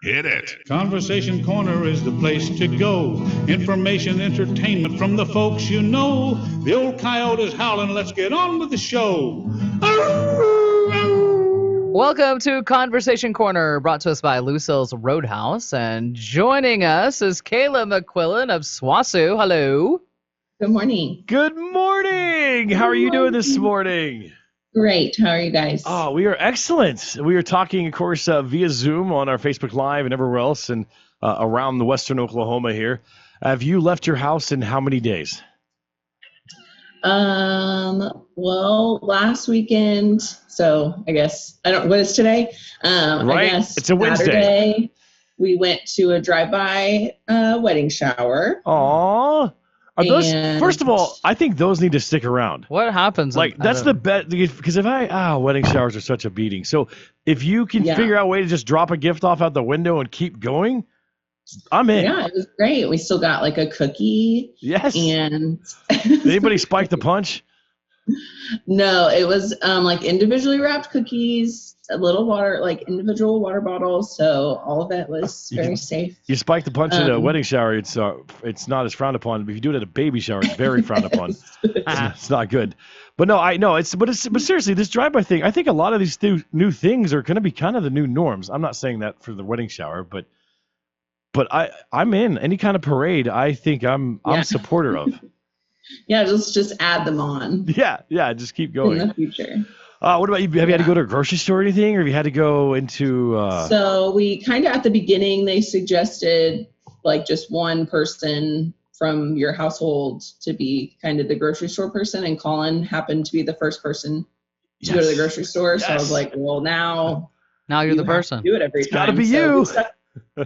Hit it. Conversation Corner is the place to go. Information, entertainment from the folks you know. The old coyote is howling. Let's get on with the show. Welcome to Conversation Corner, brought to us by Lucille's Roadhouse. And joining us is KAYLA MCQILLAN of SWOSU. Hello. Good morning. Good morning. How are you doing this morning? Great. How are you guys? Oh, we are excellent. We are talking, of course, via Zoom on our Facebook Live and everywhere else and around the western Oklahoma here. Have you left your house in how many days? Well, last weekend, so I guess, what is today? Right. I guess it's a Wednesday. Saturday, we went to a drive-by wedding shower. Aww. Are those, first of all, I think those need to stick around. What happens? Like, that's the best, because wedding showers are such a beating. So if you can figure out a way to just drop a gift off out the window and keep going, I'm in. Yeah, it was great. We still got like a cookie. Yes. And did anybody spike the punch? No, it was like individually wrapped cookies, a little water, like individual water bottles. So all of that was very safe. You spike the punch at a wedding shower, it's not as frowned upon. But if you do it at a baby shower, it's very frowned upon. It's not good. But no, I know but seriously, this drive-by thing, I think a lot of these new things are going to be kind of the new norms. I'm not saying that for the wedding shower, but I'm in any kind of parade. I think I'm supporter of. Yeah, just add them on. Yeah, just keep going. In the future. What about you? Have you had to go to a grocery store or anything, or have you had to go into? So we kind of at the beginning they suggested like just one person from your household to be kind of the grocery store person, and Colin happened to be the first person to go to the grocery store. So I was like, well, now you're the person. Do it every time. Gotta be you.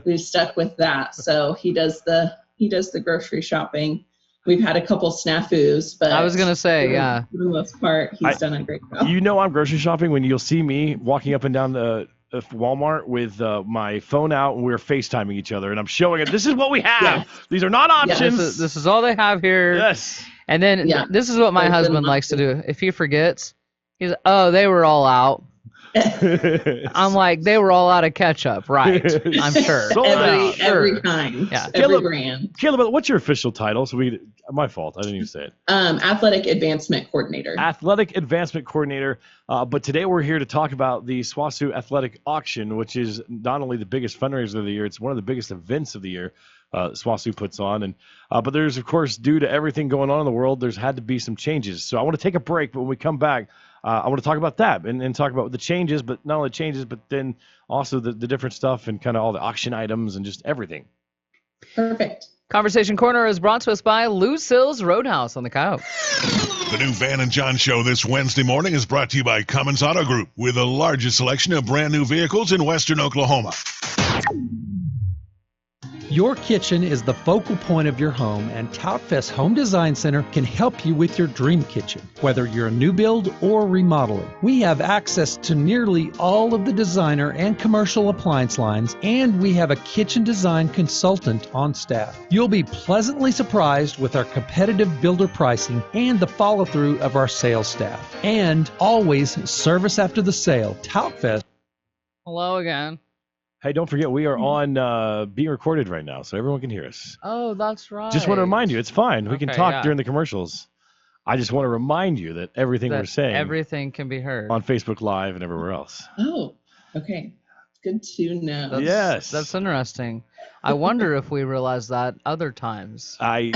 We've stuck with that. So he does the grocery shopping. We've had a couple snafus, but I was going to say, for the most part, he's done a great job. You know I'm grocery shopping when you'll see me walking up and down the Walmart with my phone out and we're FaceTiming each other and I'm showing it. This is what we have. Yes. These are not options. Yes. This is all they have here. Yes. And then this is what my husband likes to do. If he forgets, he's they were all out. I'm like, they were all out of ketchup, right? I'm sure. Every kind. Yeah. Every brand. KAYLA, what's your official title? My fault. I didn't even say it. Athletic Advancement Coordinator. Athletic Advancement Coordinator. But today we're here to talk about the SWOSU Athletic Auction, which is not only the biggest fundraiser of the year, it's one of the biggest events of the year SWOSU puts on. And but there's, of course, due to everything going on in the world, there's had to be some changes. So I want to take a break, but when we come back, I want to talk about that and talk about the changes, but not only changes, but then also the different stuff and kind of all the auction items and just everything. Perfect. Conversation Corner is brought to us by Lucille's Roadhouse on the Coyote. The new Van and John show this Wednesday morning is brought to you by Cummins Auto Group with the largest selection of brand new vehicles in western Oklahoma. Your kitchen is the focal point of your home, and Toutfest Home Design Center can help you with your dream kitchen, whether you're a new build or remodeling. We have access to nearly all of the designer and commercial appliance lines, and we have a kitchen design consultant on staff. You'll be pleasantly surprised with our competitive builder pricing and the follow-through of our sales staff. And always service after the sale. Toutfest. Hello again. Hey, don't forget, we are on being recorded right now, so everyone can hear us. Oh, that's right. Just want to remind you, it's fine. We can talk during the commercials. I just want to remind you that we're saying. Everything can be heard. On Facebook Live and everywhere else. Oh, okay. Good to know. Yes. That's interesting. I wonder if we realize that other times. I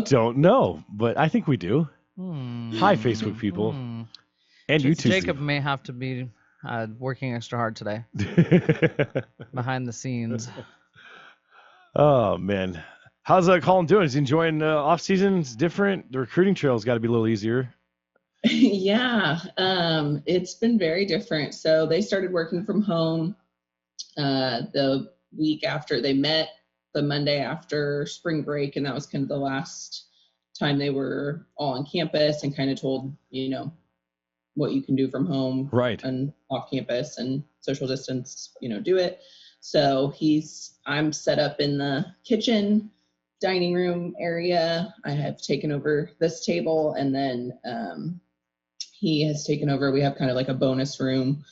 don't know, but I think we do. Hi, Facebook people. And YouTube. Jacob may have to be working extra hard today. Behind the scenes. Oh, man. How's Colin doing? Is he enjoying off season? It's different. The recruiting trail's got to be a little easier. Yeah. It's been very different. So they started working from home the week after they met, the Monday after spring break. And that was kind of the last time they were all on campus and kind of told, what you can do from home and off campus and social distance, do it. So I'm set up in the kitchen, dining room area. I have taken over this table, and then he has taken over. We have kind of like a bonus room.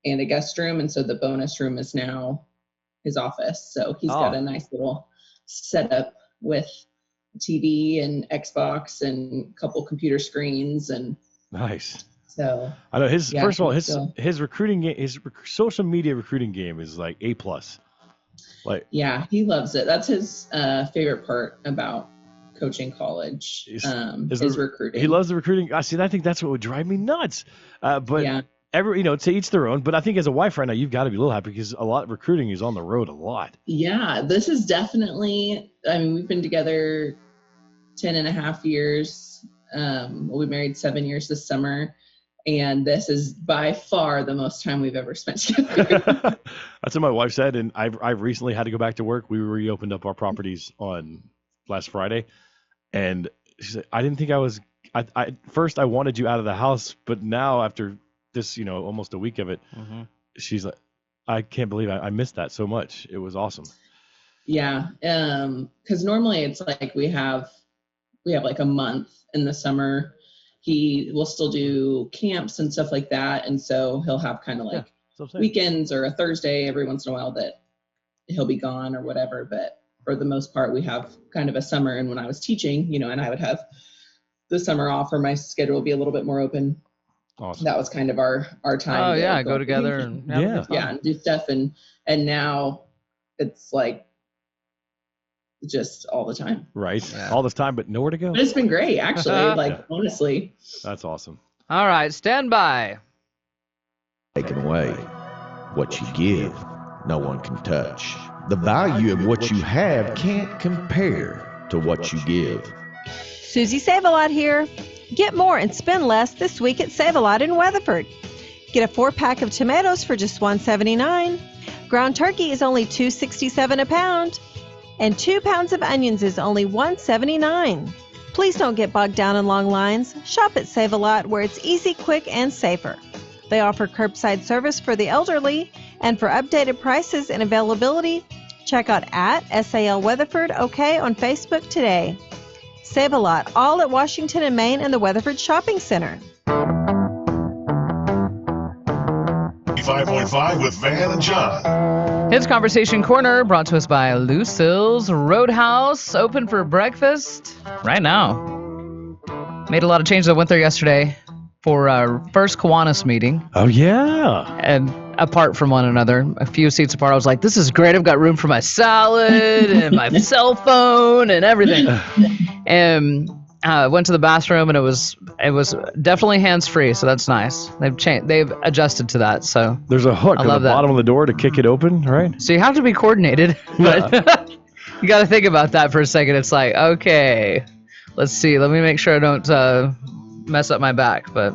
and a guest room. And so the bonus room is now his office. So he's got a nice little setup with TV and Xbox and a couple computer screens. And nice. So I know first of all, his recruiting game, his social media recruiting game is like A+. Like, yeah, he loves it. That's his favorite part about coaching college, is recruiting. He loves the recruiting. I think that's what would drive me nuts. But yeah. To each their own. But I think as a wife right now, you've got to be a little happy because a lot of recruiting is on the road a lot. Yeah, this is definitely, we've been together 10 and a half years. We married 7 years this summer. And this is by far the most time we've ever spent together. That's what my wife said. And I've recently had to go back to work. We reopened up our properties on last Friday. And she said, I didn't think first I wanted you out of the house, but now after this, almost a week of it, she's like, I can't believe I missed that so much. It was awesome. Yeah. Cause normally it's like we have like a month in the summer. He will still do camps and stuff like that. And so he'll have kind of like weekends or a Thursday every once in a while that he'll be gone or whatever. But for the most part, we have kind of a summer. And when I was teaching, and I would have the summer off or my schedule would be a little bit more open. Awesome. That was kind of our time. Oh yeah, go together and and do stuff. And now it's like just all the time. Right. Yeah. All this time, but nowhere to go. But it's been great, actually. Honestly. That's awesome. All right, stand by. Taken away. What you give, no one can touch. The value of what you have can't compare to what you give. Susie Save-A-Lot here. Get more and spend less this week at Save-A-Lot in Weatherford. Get a 4-pack of tomatoes for just $1.79. Ground turkey is only $2.67 a pound. And 2 pounds of onions is only $1.79. Please don't get bogged down in long lines. Shop at Save-A-Lot where it's easy, quick, and safer. They offer curbside service for the elderly, and for updated prices and availability, check out @SAL Weatherford OK on Facebook today. Save-A-Lot, all at Washington and Main and the Weatherford Shopping Center. 5.5 with Van and John. Hits Conversation Corner brought to us by Lucille's Roadhouse, open for breakfast right now. Made a lot of changes. I went there yesterday for our first Kiwanis meeting. Oh, yeah. And apart from one another, a few seats apart, I was like, this is great. I've got room for my salad and my cell phone and everything. And went to the bathroom, and it was definitely hands-free, so that's nice. They've adjusted to that, so there's a hook on the bottom of the door to kick it open, right? So you have to be coordinated, but you got to think about that for a second. It's like, okay, let's see. Let me make sure I don't mess up my back, but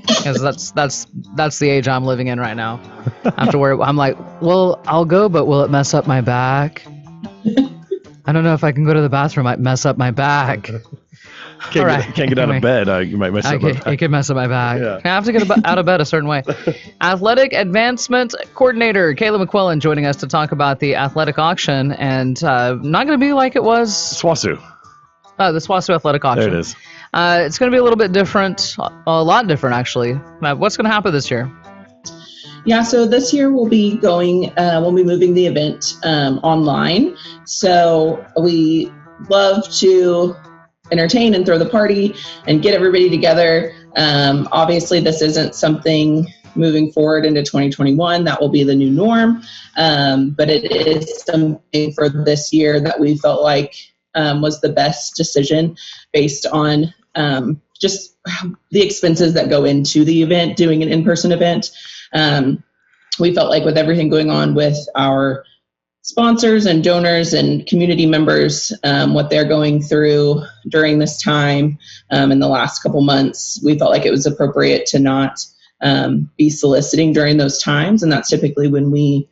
because that's the age I'm living in right now. I have to worry. I'm like, well, I'll go, but will it mess up my back? I don't know if I can go to the bathroom. I might mess up my back. Can't get out of bed. You might mess up my back. It could mess up my back. Yeah. I have to get out of bed a certain way. Athletic Advancement Coordinator KAYLA McQuillan joining us to talk about the athletic auction, and not going to be like it was SWOSU. The SWOSU athletic auction. There it is. It's going to be a little bit different, a lot different actually. What's going to happen this year? Yeah, so this year we'll be moving the event online. So we love to entertain and throw the party and get everybody together. Obviously, this isn't something moving forward into 2021 that will be the new norm, but it is something for this year that we felt like was the best decision based on just the expenses that go into the event, doing an in-person event. We felt like with everything going on with our sponsors and donors and community members, what they're going through during this time in the last couple months, we felt like it was appropriate to not be soliciting during those times. And that's typically when we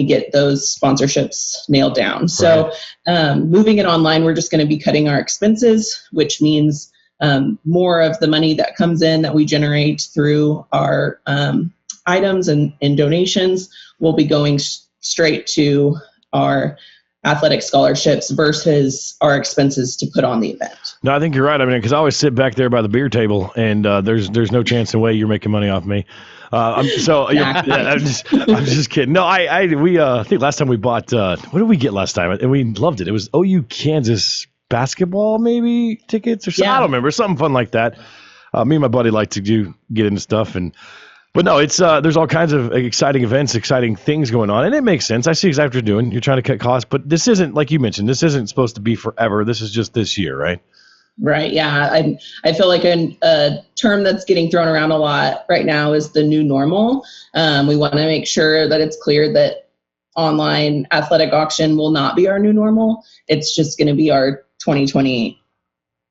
get those sponsorships nailed down. Right. So moving it online, we're just going to be cutting our expenses, which means more of the money that comes in that we generate through our items and donations will be going straight to our athletic scholarships versus our expenses to put on the event. No, I think you're right. I mean, because I always sit back there by the beer table, and there's no chance in way you're making money off me. Exactly. I'm just kidding. No, I think last time we bought what did we get last time? And we loved it. It was OU Kansas basketball maybe tickets or something. I don't remember, something fun like that. Me and my buddy like to get into stuff, but no, it's there's all kinds of exciting events, exciting things going on, and it makes sense. I see exactly what you're doing. You're trying to cut costs, but this isn't, like you mentioned, this isn't supposed to be forever. This is just this year, right? Right. Yeah. I feel like a term that's getting thrown around a lot right now is the new normal. We want to make sure that it's clear that online athletic auction will not be our new normal. It's just going to be our 2020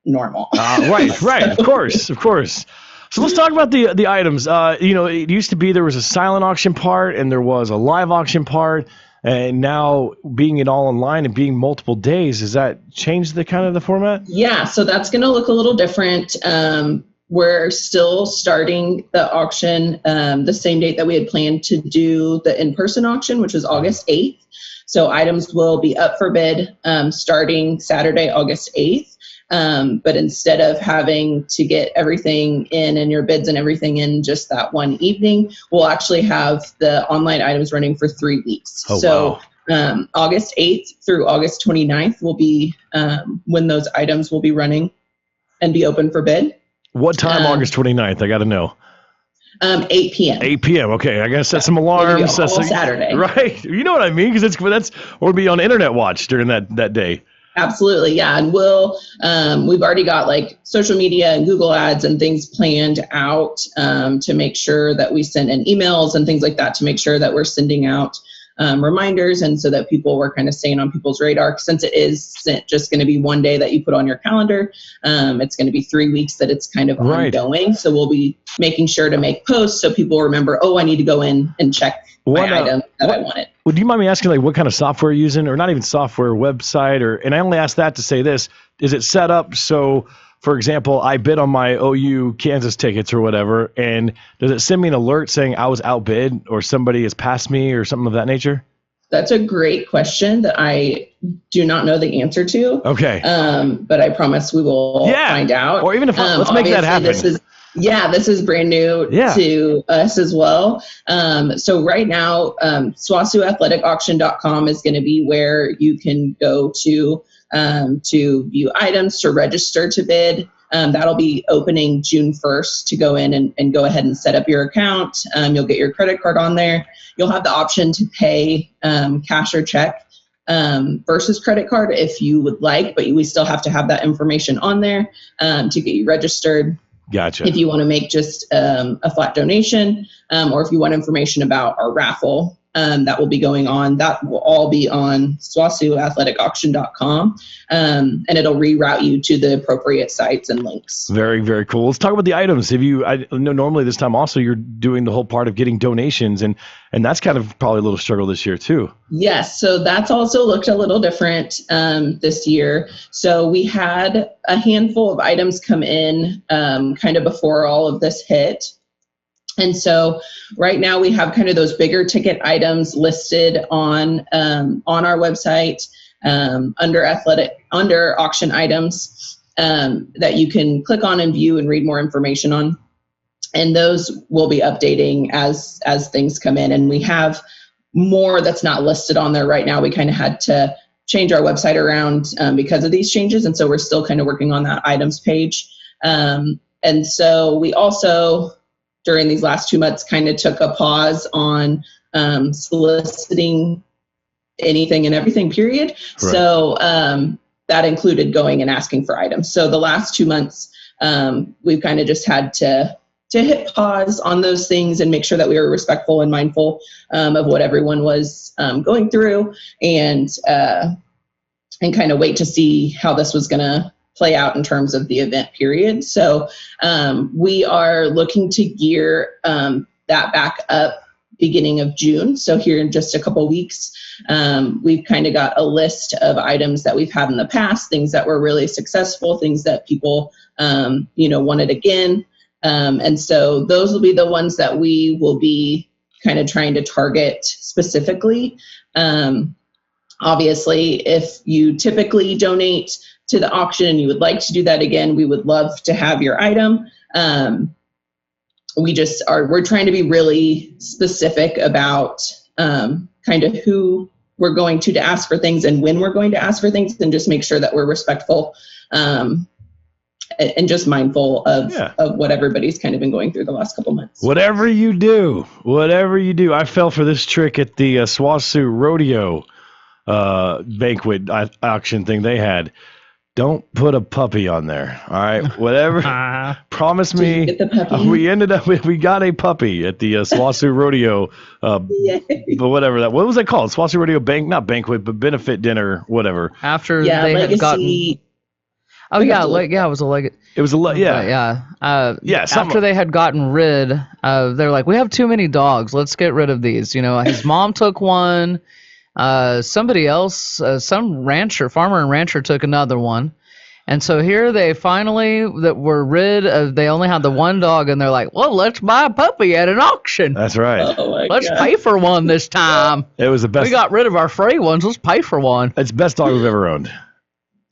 normal. Right. Of course. So let's talk about the items. It used to be there was a silent auction part and there was a live auction part, and now being it all online and being multiple days, does that change the kind of the format? Yeah, so that's going to look a little different. We're still starting the auction the same date that we had planned to do the in-person auction, which was August 8th. So items will be up for bid starting Saturday, August 8th. But instead of having to get everything in and your bids and everything in just that one evening, we'll actually have the online items running for 3 weeks. Wow. August 8th through August 29th will be when those items will be running and be open for bid. What time August 29th? I got to know. 8 p.m. 8 p.m. Okay, I gotta set some alarms. That's Saturday. Right. You know what I mean? Because we'll be on internet watch during that day. Absolutely, yeah, and we've already got like social media and Google ads and things planned out to make sure that we send in emails and things like that to make sure that we're sending out reminders, and so that people were kind of staying on people's radar. Since it is just going to be one day that you put on your calendar, it's going to be 3 weeks that it's kind of ongoing. So we'll be making sure to make posts so people remember, I need to go in and check my item that I wanted. Well, do you mind me asking, like, what kind of software you're using, or not even software, website, and I only ask that to say this: is it set up so, for example, I bid on my OU Kansas tickets or whatever, and does it send me an alert saying I was outbid or somebody has passed me or something of that nature? That's a great question that I do not know the answer to. Okay. But I promise we will find out. Or even if let's make that happen. This is brand new to us as well. So right now, SWOSUathleticauction.com is going to be where you can go to view items, to register to bid. That'll be opening June 1st to go in and go ahead and set up your account. You'll get your credit card on there. You'll have the option to pay cash or check versus credit card if you would like, but we still have to have that information on there to get you registered. Gotcha. If you want to make just a flat donation, or if you want information about our raffle that will be going on, that will all be on SWOSUathleticauction.com, and it'll reroute you to the appropriate sites and links. Very, very cool. Let's talk about the items. I know normally this time also you're doing the whole part of getting donations, and that's kind of probably a little struggle this year too. Yes, so that's also looked a little different this year. So we had a handful of items come in kind of before all of this hit. And so right now we have kind of those bigger ticket items listed on our website under auction items that you can click on and view and read more information on. And those will be updating as things come in. And we have more that's not listed on there right now. We kind of had to change our website around because of these changes. And so we're still kind of working on that items page. And so we also, during these last 2 months, kind of took a pause on soliciting anything and everything, period. Right. So that included going and asking for items. So the last 2 months, we've kind of just had to hit pause on those things and make sure that we were respectful and mindful of what everyone was going through, and kind of wait to see how this was going to play out in terms of the event period. So we are looking to gear that back up beginning of June. So here in just a couple weeks, we've kind of got a list of items that we've had in the past, things that were really successful, things that people wanted again. And so those will be the ones that we will be kind of trying to target specifically. Obviously, if you typically donate to the auction and you would like to do that again, we would love to have your item. We're trying to be really specific about kind of who we're going to ask for things and when we're going to ask for things, and just make sure that we're respectful and just mindful of what everybody's kind of been going through the last couple months. Whatever you do, I fell for this trick at the SWOSU rodeo banquet auction thing they had. Don't put a puppy on there. All right, whatever. Promise me. Get the puppy? We got a puppy at the SWOSU rodeo. But whatever that. What was that called? SWOSU rodeo not banquet, but benefit dinner, whatever. After they had gotten. Oh yeah, it was a leg. It was After they had gotten rid, they're like, we have too many dogs. Let's get rid of these. His mom took one. Somebody else, some farmer and rancher took another one. And so here they finally that were rid of. They only had the one dog, and they're like, well, let's buy a puppy at an auction. That's right. Let's pay for one this time. It was the best. We got rid of our free ones. Let's pay for one. It's the best dog we've ever owned.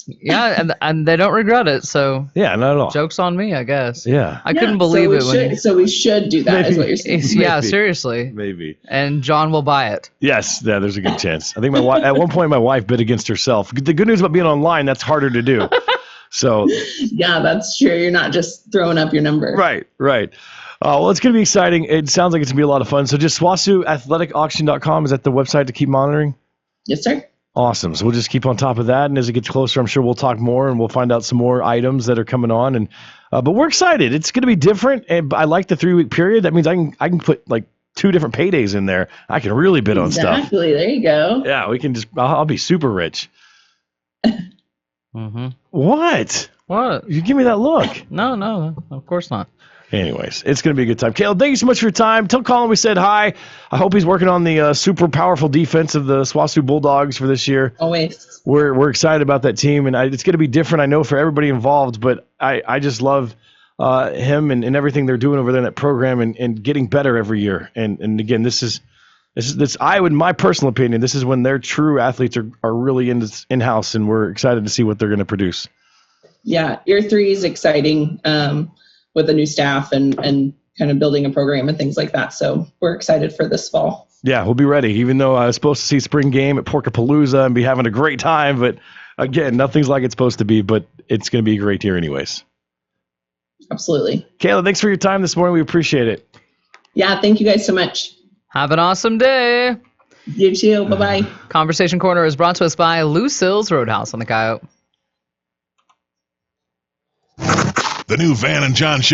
Yeah, and they don't regret it. So yeah, not at all. Joke's on me, I guess. Yeah, I couldn't believe it. So we should do that. Is what you're saying? Yeah, seriously. Maybe. And John will buy it. Yes, yeah. There's a good chance. I think at one point my wife bid against herself. The good news about being online, that's harder to do. So. Yeah, that's true. You're not just throwing up your number. Right. Well, it's going to be exciting. It sounds like it's going to be a lot of fun. So just SWOSUathleticauction.com, is that the website to keep monitoring? Yes, sir. Awesome. So we'll just keep on top of that. And as it gets closer, I'm sure we'll talk more and we'll find out some more items that are coming on. And but we're excited. It's going to be different. And I like the 3-week period. That means I can put like 2 different paydays in there. I can really bid on stuff. Exactly. There you go. Yeah, we can just, I'll be super rich. Mm-hmm. What? You give me that look. No, of course not. Anyways, it's going to be a good time. Kayla, thank you so much for your time. Tell Colin we said hi. I hope he's working on the super powerful defense of the SWOSU Bulldogs for this year. Always. We're excited about that team, and it's going to be different, I know, for everybody involved, but I just love him and everything they're doing over there in that program and getting better every year. And again, this is in my personal opinion, this is when their true athletes are really in-house, and we're excited to see what they're going to produce. Yeah, year 3 is exciting. With the new staff and kind of building a program and things like that. So we're excited for this fall. Yeah, we'll be ready, even though I was supposed to see spring game at Porkapalooza and be having a great time. But again, nothing's like it's supposed to be, but it's going to be a great year anyways. Absolutely. Kayla, thanks for your time this morning. We appreciate it. Yeah, thank you guys so much. Have an awesome day. You too. Bye-bye. Conversation Corner is brought to us by Lucille's Roadhouse on the Coyote. The new Van and John Show.